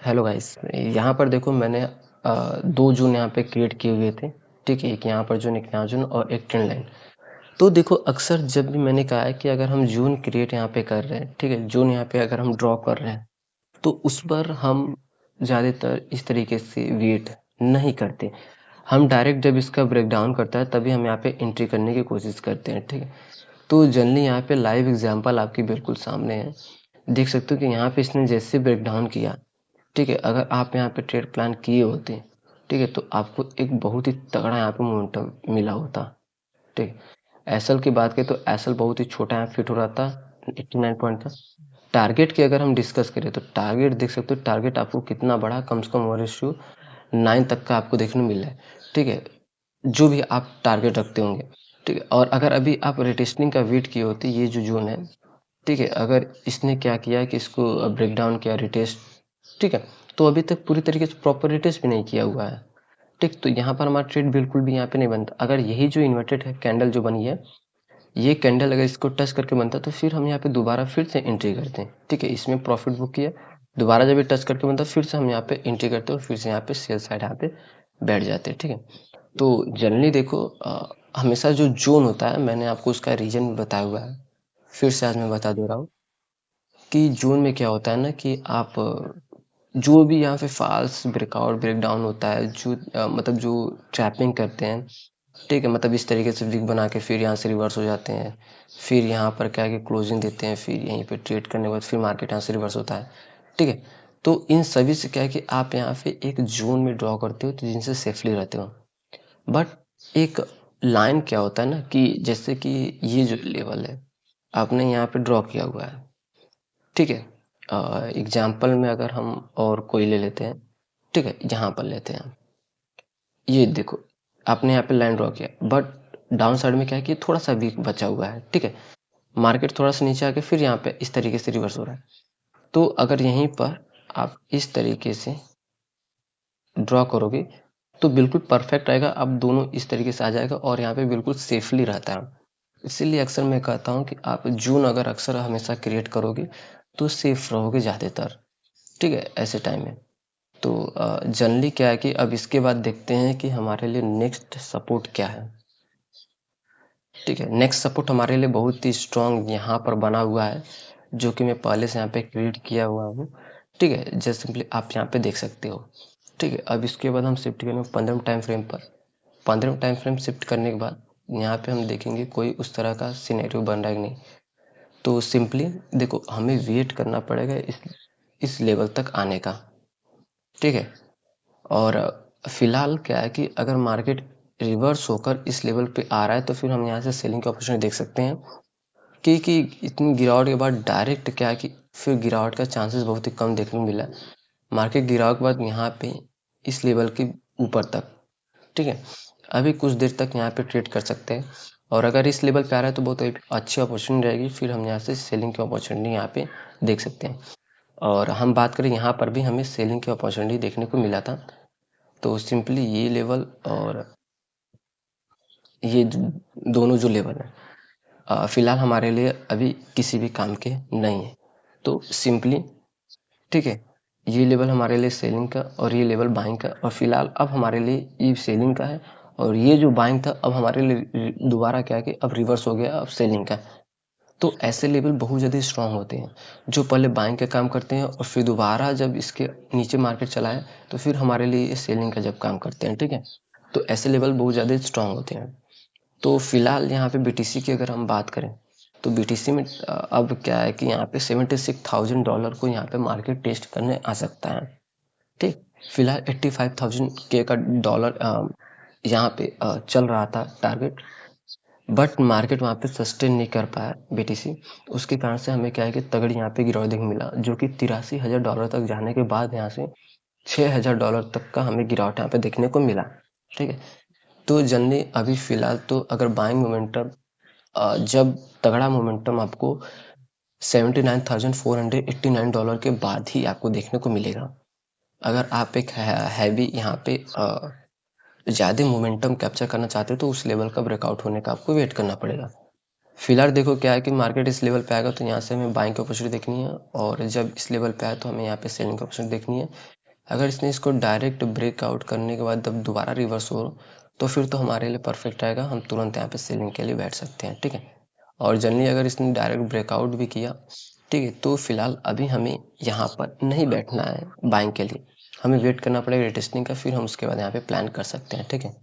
Hello guys, यहाँ पर देखो मैंने दो जून यहाँ पे क्रिएट किए हुए थे। ठीक है, एक यहाँ पर जून, एक यहाँ जून और एक ट्रेंड लाइन। तो देखो अक्सर जब भी मैंने कहा है कि अगर हम जून क्रिएट यहाँ पे कर रहे हैं, ठीक है, जून यहाँ पे अगर हम ड्रॉ कर रहे हैं तो उस पर हम ज़्यादातर इस तरीके से वेट नहीं करते। हम डायरेक्ट जब इसका ब्रेक डाउन करता है तभी हम यहाँ पे एंट्री करने की कोशिश करते हैं। ठीक है, तो जनरली यहाँ पे लाइव एग्जांपल आपके बिल्कुल सामने है। देख सकते हो कि यहाँ पे इसने जैसे ब्रेक डाउन किया, ठीक है, अगर आप यहाँ पे ट्रेड प्लान किए होते, ठीक है, तो आपको एक बहुत ही तगड़ा यहाँ पे मोमेंटम मिला होता। ठीक, एसएल की बात करें तो एसएल बहुत ही छोटा यहाँ फिट हो रहा था 89 पॉइंट का। टारगेट की अगर हम डिस्कस करें तो टारगेट देख सकते हो, टारगेट आपको कितना बड़ा, कम से कम 1:9 तक का आपको देखने को मिल रहा है। ठीक है, जो भी आप टारगेट रखते होंगे। ठीक है, और अगर अभी आप रिटेस्टिंग का वेट किए होते, ये जो जोन है, ठीक है, अगर इसने क्या किया है कि इसको ब्रेक डाउन किया, रिटेस्ट, ठीक है, तो अभी तक पूरी तरीके से प्रॉपर रिटेस्ट भी नहीं किया हुआ है। ठीक, तो यहाँ पर हमारा ट्रेड बिल्कुल भी यहाँ पे नहीं बनता। अगर यही जो इन्वर्टेड है कैंडल जो बनी है, ये कैंडल अगर इसको टच करके बनता तो फिर हम यहाँ पे दोबारा फिर से एंट्री करते हैं। ठीक है, इसमें प्रॉफिट बुक किया, दोबारा जब ये टच करके बनता फिर से हम यहाँ पे एंट्री करते हैं और फिर से यहाँ पे सेल साइड यहाँ पे बैठ जाते हैं। ठीक है, तो जनरली देखो हमेशा जो जोन होता है, मैंने आपको उसका रीजन भी बताया हुआ है, फिर से आज मैं बता दे रहा हूँ कि जून में क्या होता है ना कि आप जो भी यहाँ पे फॉल्स ब्रेकआउट ब्रेकडाउन होता है, जो मतलब जो ट्रैपिंग करते हैं, ठीक है, मतलब इस तरीके से विग बना के फिर यहाँ से रिवर्स हो जाते हैं, फिर यहाँ पर क्या है कि क्लोजिंग देते हैं, फिर यहीं पे ट्रेड करने के बाद फिर मार्केट यहाँ से रिवर्स होता है। ठीक है, तो इन सभी से क्या है कि आप यहाँ पे एक जोन में ड्रॉ करते हो तो जिनसे सेफली रहते हो। बट एक लाइन क्या होता है ना कि जैसे कि ये जो लेवल है आपने यहाँ पे ड्रॉ किया हुआ है, ठीक है, एग्जाम्पल में अगर हम और कोई ले लेते हैं, ठीक है, यहाँ पर लेते हैं हम, ये देखो आपने यहाँ पे लाइन ड्रॉ किया, बट डाउन साइड में क्या है कि थोड़ा सा वीक बचा हुआ है। ठीक है, मार्केट थोड़ा सा नीचे आके फिर यहाँ पे इस तरीके से रिवर्स हो रहा है। तो अगर यहीं पर आप इस तरीके से ड्रॉ करोगे तो बिल्कुल परफेक्ट आएगा, अब दोनों इस तरीके से आ जाएगा और यहाँ पे बिल्कुल सेफली रहता है। इसीलिए अक्सर मैं कहता हूँ कि आप जून अगर अक्सर हमेशा क्रिएट करोगे तो सेफ रहोगे ज़्यादातर। ठीक है, ऐसे टाइम में तो जनरली क्या है कि अब इसके बाद देखते हैं कि हमारे लिए नेक्स्ट सपोर्ट क्या है। ठीक है, नेक्स्ट सपोर्ट हमारे लिए बहुत ही स्ट्रॉन्ग यहाँ पर बना हुआ है, जो कि मैं पहले से यहाँ पे क्रिएट किया हुआ हूँ। ठीक है, जस्ट सिंपली आप यहाँ पे देख सकते हो। ठीक है, अब इसके बाद हम शिफ्ट करेंगे 15 टाइम फ्रेम पर। 15 टाइम फ्रेम शिफ्ट करने के बाद यहाँ पे हम देखेंगे कोई उस तरह का सिनेरियो बन रहा है कि नहीं। तो सिंपली देखो हमें वेट करना पड़ेगा इस लेवल तक आने का। ठीक है, और फिलहाल क्या है कि अगर मार्केट रिवर्स होकर इस लेवल पे आ रहा है तो फिर हम यहाँ से सेलिंग की अपॉर्चुनिटी देख सकते हैं कि इतनी गिरावट के बाद डायरेक्ट क्या है कि फिर गिरावट का चांसेस बहुत ही कम देखने को मिला। मार्केट गिरावट के बाद यहाँ पे इस लेवल के ऊपर तक, ठीक है, अभी कुछ देर तक यहाँ पे ट्रेड कर सकते हैं और अगर इस लेवल पे आ रहा है तो बहुत अच्छी अपॉर्चुनिटी रहेगी, फिर हम यहाँ से सेलिंग की अपॉर्चुनिटी यहाँ पे देख सकते हैं। और हम बात करें यहाँ पर भी हमें सेलिंग की अपॉर्चुनिटी देखने को मिला था। तो सिंपली ये लेवल और ये दोनों जो लेवल है फिलहाल हमारे लिए अभी किसी भी काम के नहीं है। तो सिंपली, ठीक है, ये लेवल हमारे लिए सेलिंग का और ये लेवल बाइंग का, और फिलहाल अब हमारे लिए ये सेलिंग का है और ये जो बाइंग था अब हमारे लिए दोबारा क्या है कि अब रिवर्स हो गया, अब सेलिंग का। तो ऐसे लेवल बहुत ज़्यादा स्ट्रांग होते हैं जो पहले बाइंग का काम करते हैं और फिर दोबारा जब इसके नीचे मार्केट चला है तो फिर हमारे लिए ये सेलिंग का जब काम करते हैं। ठीक है, तो ऐसे लेवल बहुत ज़्यादा स्ट्रांग होते हैं। तो फिलहाल यहाँ पे बीटीसी की अगर हम बात करें तो बीटीसी में अब क्या है कि यहाँ पे $76,000 को यहाँ पे मार्केट टेस्ट करने आ सकता है। ठीक, फिलहाल 85,000 के का डॉलर यहाँ पे चल रहा था टारगेट, बट मार्केट वहाँ पे सस्टेन नहीं कर पाया बीटीसी। उसके कारण से हमें क्या है कि तगड़ी यहाँ पे गिरावट देखने मिला, जो कि $83,000 तक जाने के बाद यहाँ से $6,000 तक का हमें गिरावट यहाँ पे देखने को मिला। ठीक है, तो जनरली अभी फिलहाल तो अगर बाइंग मोमेंटम जब तगड़ा मोमेंटम आपको $79,489 के बाद ही आपको देखने को मिलेगा। अगर आप एक हैवी यहाँ पे ज़्यादा मोमेंटम कैप्चर करना चाहते हो तो उस लेवल का ब्रेकआउट होने का आपको वेट करना पड़ेगा। फिलहाल देखो क्या है कि मार्केट इस लेवल पे आएगा तो यहाँ से हमें बाइंग की अपॉर्चुनिटी देखनी है, और जब इस लेवल पे आए तो हमें यहाँ पे सेलिंग की अपॉर्चुनिटी देखनी है। अगर इसने इसको डायरेक्ट ब्रेकआउट करने के बाद जब दोबारा रिवर्स हो तो फिर तो हमारे लिए परफेक्ट रहेगा, हम तुरंत यहाँ पे सेलिंग के लिए बैठ सकते हैं, ठीक है। और जनरली अगर इसने डायरेक्ट ब्रेकआउट भी किया, ठीक है, तो फिलहाल अभी हमें यहाँ पर नहीं बैठना है बाइंग के लिए, हमें वेट करना पड़ेगा रिटेस्टिंग का, फिर हम उसके बाद यहाँ पे प्लान कर सकते हैं, ठीक है।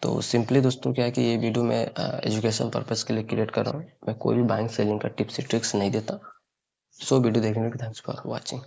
तो सिंपली दोस्तों क्या है कि ये वीडियो मैं एजुकेशन पर्पज़ के लिए क्रिएट कर रहा हूँ, मैं कोई भी बाइंग सेलिंग का टिप्स ट्रिक्स नहीं देता। सो वीडियो देखने के लिए थैंक्स फॉर वॉचिंग।